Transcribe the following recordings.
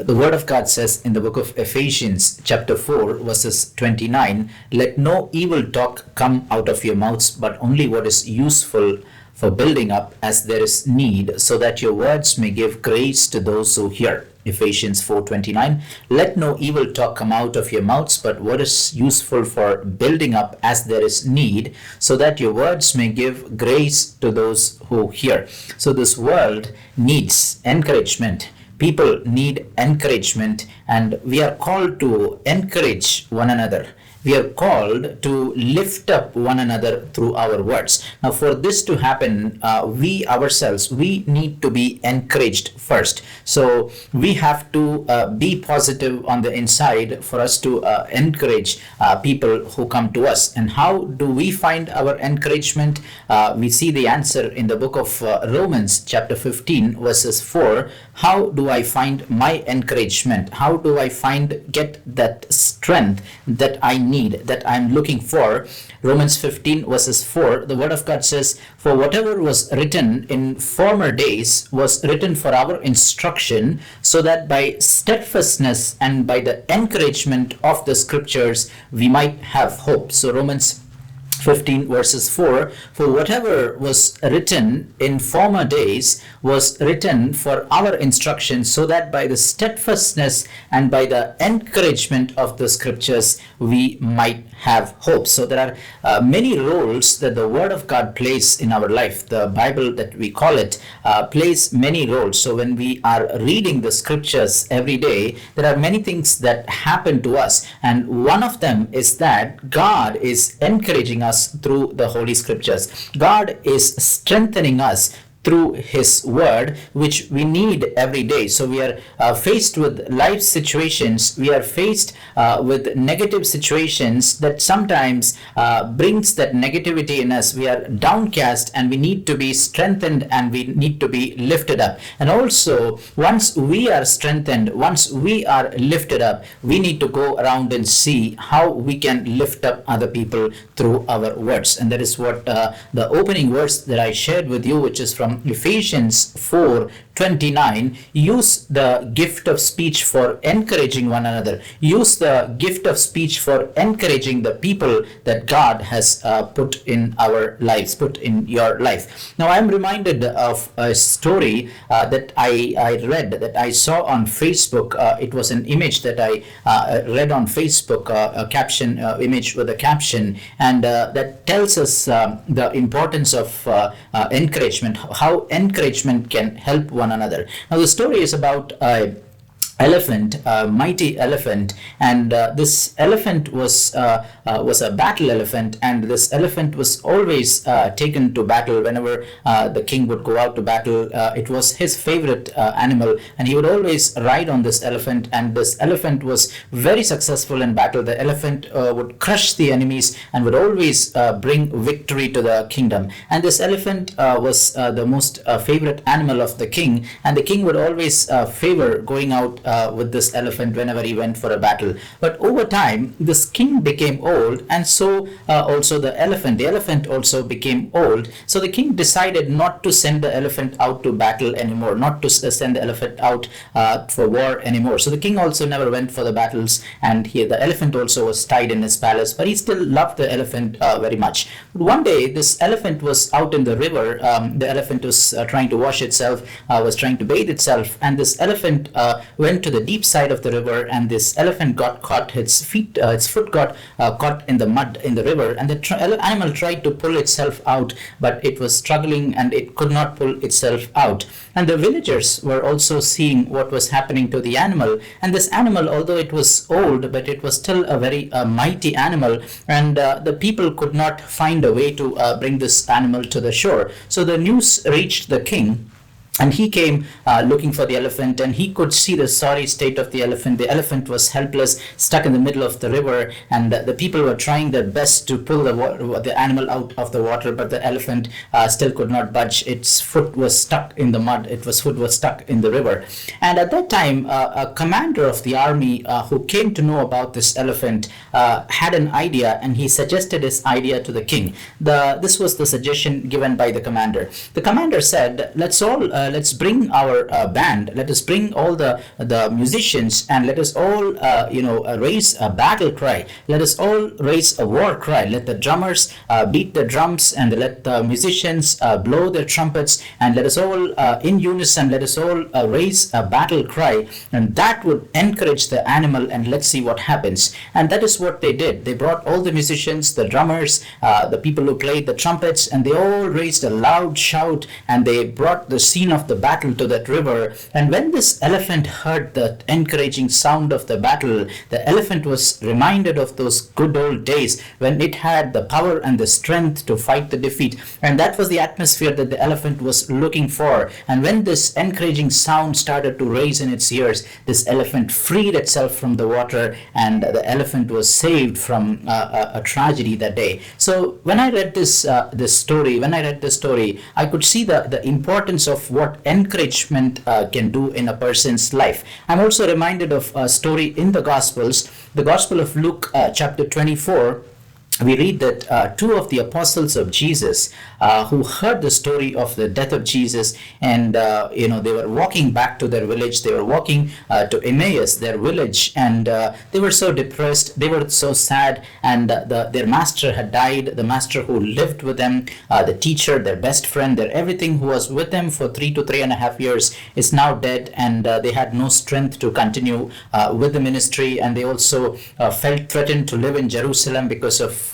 The Word of God says in the book of Ephesians, chapter 4, verses 29, "Let no evil talk come out of your mouths, but only what is useful for building up as there is need, so that your words may give grace to those who hear." Ephesians 4:29, "Let no evil talk come out of your mouths, but what is useful for building up as there is need, so that your words may give grace to those who hear." So this world needs encouragement. People need encouragement, and we are called to encourage one another. We are called to lift up one another through our words. Now, for this to happen, we ourselves, we need to be encouraged first. So we have to be positive on the inside for us to encourage people who come to us. And how do we find our encouragement? We see the answer in the book of Romans, chapter 15, verses 4. How do I find my encouragement? How do I get that strength that I need, that I'm looking for? Romans 15 verses 4, the Word of God says, "For whatever was written in former days was written for our instruction, so that by steadfastness and by the encouragement of the scriptures we might have hope." So Romans 15 verses 4, "For whatever was written in former days was written for our instruction, so that by the steadfastness and by the encouragement of the scriptures we might have hope." So there are many roles that the Word of God plays in our life. The Bible, that we call it, plays many roles. So when we are reading the scriptures every day, there are many things that happen to us, and one of them is that God is encouraging us through the Holy Scriptures. God is strengthening us through His Word, which we need every day. So we are faced with life situations, we are faced with negative situations that sometimes brings that negativity in us. We are downcast, and we need to be strengthened, and we need to be lifted up. And also, once we are strengthened, once we are lifted up, we need to go around and see how we can lift up other people through our words. And that is what the opening verse that I shared with you, which is from Ephesians 4:29, "Use the gift of speech for encouraging one another." Use the gift of speech for encouraging the people that God has put in our lives, put in your life. Now, I'm reminded of a story that I read, that I saw on Facebook. It was an image that I read on Facebook, a caption, image with a caption, and that tells us the importance of encouragement, how encouragement can help one another. Now, the story is about elephant, a mighty elephant, and this elephant was a battle elephant, and this elephant was always taken to battle whenever the king would go out to battle. It was his favorite animal, and he would always ride on this elephant, and this elephant was very successful in battle. The elephant would crush the enemies and would always bring victory to the kingdom. And this elephant was the most favorite animal of the king, and the king would always favor going out with this elephant whenever he went for a battle. But over time, this king became old, and so also the elephant also became old. So the king decided not to send the elephant out to battle anymore, not to send the elephant out for war anymore. So the king also never went for the battles, and the elephant also was tied in his palace, but he still loved the elephant very much. But one day, this elephant was out in the river. The elephant was trying to wash itself, was trying to bathe itself, and this elephant went to the deep side of the river, and this elephant got caught. Its foot got caught in the mud in the river, and the animal tried to pull itself out, but it was struggling and it could not pull itself out. And the villagers were also seeing what was happening to the animal, and this animal, although it was old, but it was still a very mighty animal, and the people could not find a way to bring this animal to the shore. So the news reached the king, and he came looking for the elephant, and he could see the sorry state of the elephant. The elephant was helpless, stuck in the middle of the river, and the people were trying their best to pull the animal out of the water, but the elephant still could not budge. Its foot was stuck in the mud. Its foot was stuck in the river. And at that time, a commander of the army who came to know about this elephant had an idea, and he suggested his idea to the king. This was the suggestion given by the commander. The commander said, "Let's all let's bring our band, let us bring all the musicians, and let us all raise a battle cry. Let us all raise a war cry. Let the drummers beat the drums, and let the musicians blow their trumpets, and let us all in unison, let us all raise a battle cry. And that would encourage the animal, and let's see what happens. And that is what they did. They brought all the musicians, the drummers, the people who played the trumpets, and they all raised a loud shout, and they brought the scene of the battle to that river. And when this elephant heard the encouraging sound of the battle, the elephant was reminded of those good old days when it had the power and the strength to fight the defeat. And that was the atmosphere that the elephant was looking for. And when this encouraging sound started to raise in its ears, this elephant freed itself from the water, and the elephant was saved from a tragedy that day. So when I read this story, I could see the importance of what encouragement can do in a person's life. I'm also reminded of a story in the Gospels, the Gospel of Luke, chapter 24. We read that two of the apostles of Jesus who heard the story of the death of Jesus, and they were walking back to their village. They were walking to Emmaus, their village, and they were so depressed. They were so sad, and their master had died. The master who lived with them, the teacher, their best friend, their everything, who was with them for 3 to 3.5 years, is now dead, and they had no strength to continue with the ministry. And they also felt threatened to live in Jerusalem because of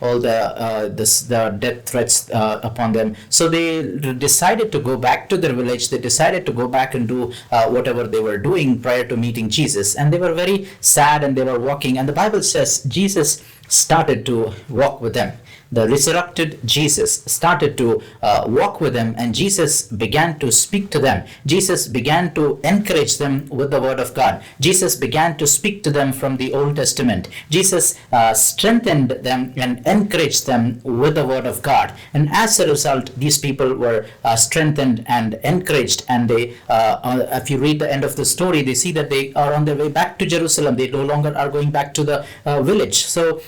all the death threats upon them. So they decided to go back to their village. They decided to go back and do whatever they were doing prior to meeting Jesus. And they were very sad, and they were walking. And the Bible says Jesus started to walk with them. The resurrected Jesus started to walk with them, and Jesus began to speak to them. Jesus began to encourage them with the word of God. Jesus began to speak to them from the Old Testament. Jesus strengthened them and encouraged them with the word of God. And as a result, these people were strengthened and encouraged. And they, if you read the end of the story, they see that they are on their way back to Jerusalem. They no longer are going back to the village. So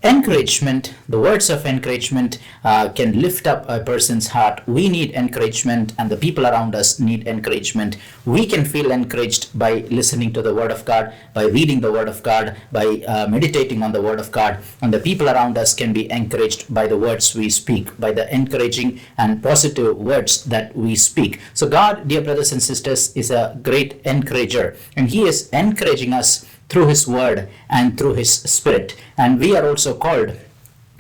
encouragement, the words of encouragement can lift up a person's heart. We need encouragement, and the people around us need encouragement. We can feel encouraged by listening to the word of God, by reading the word of God, by meditating on the word of God. And the people around us can be encouraged by the words we speak, by the encouraging and positive words that we speak. So God, dear brothers and sisters, is a great encourager, and He is encouraging us through His word and through His Spirit. And we are also called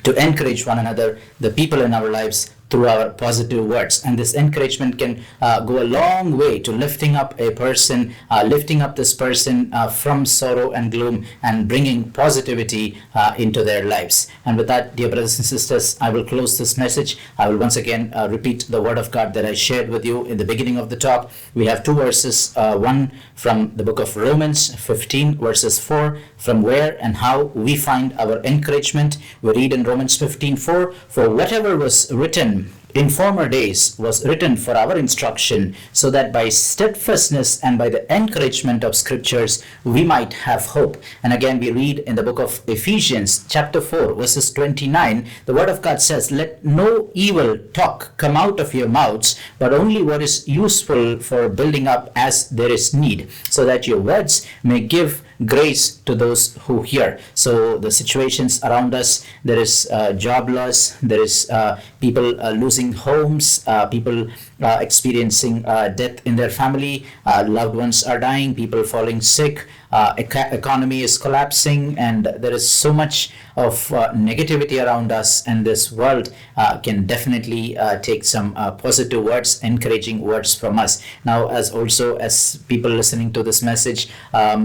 to encourage one another, the people in our lives, through our positive words. And this encouragement can go a long way to lifting up a person, lifting up this person from sorrow and gloom, and bringing positivity into their lives. And with that, dear brothers and sisters, I will close this message. I will once again repeat the word of God that I shared with you in the beginning of the talk. We have two verses, one from the book of Romans 15 verses 4, from where and how we find our encouragement. We read in Romans 15:4, for whatever was written in former days was written for our instruction, so that by steadfastness and by the encouragement of scriptures we might have hope. And again, we read in the book of Ephesians chapter 4 verses 29, the word of God says, let no evil talk come out of your mouths, but only what is useful for building up as there is need, so that your words may give grace to those who hear. So the situations around us, there is job loss, there is people losing homes, people experiencing death in their family, loved ones are dying, people falling sick, economy is collapsing, and there is so much of negativity around us, and this world can definitely take some positive words, encouraging words from us. Now, as people listening to this message, I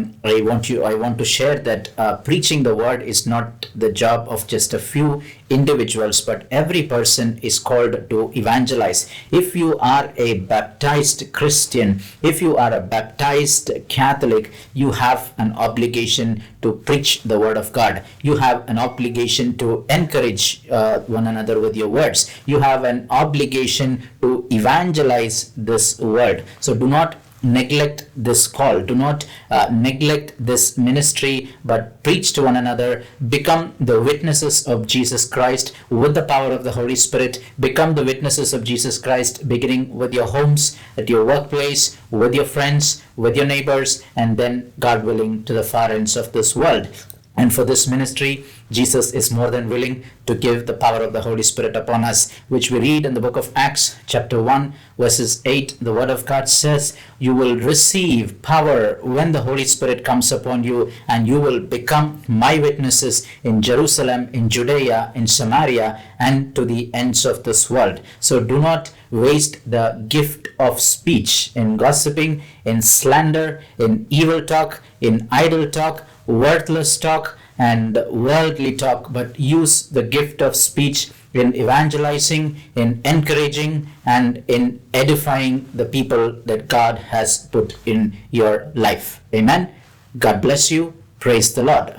want to share that preaching the word is not the job of just a few individuals, but every person is called to evangelize. If you are a baptized Christian, if you are a baptized Catholic, you have an obligation to preach the word of God. You have an obligation to encourage one another with your words. You have an obligation to evangelize this word. So do not neglect this call. Do not neglect this ministry, but preach to one another. Become the witnesses of Jesus Christ with the power of the Holy Spirit. Become the witnesses of Jesus Christ, beginning with your homes, at your workplace, with your friends, with your neighbors, and then, God willing, to the far ends of this world. And for this ministry, Jesus is more than willing to give the power of the Holy Spirit upon us, which we read in the book of Acts, chapter 1, verses 8. The Word of God says, "You will receive power when the Holy Spirit comes upon you, and you will become my witnesses in Jerusalem, in Judea, in Samaria, and to the ends of this world." So do not waste the gift of speech in gossiping, in slander, in evil talk, in idle talk, worthless talk, and worldly talk, but use the gift of speech in evangelizing, in encouraging, and in edifying the people that God has put in your life. Amen. God bless you. Praise the Lord.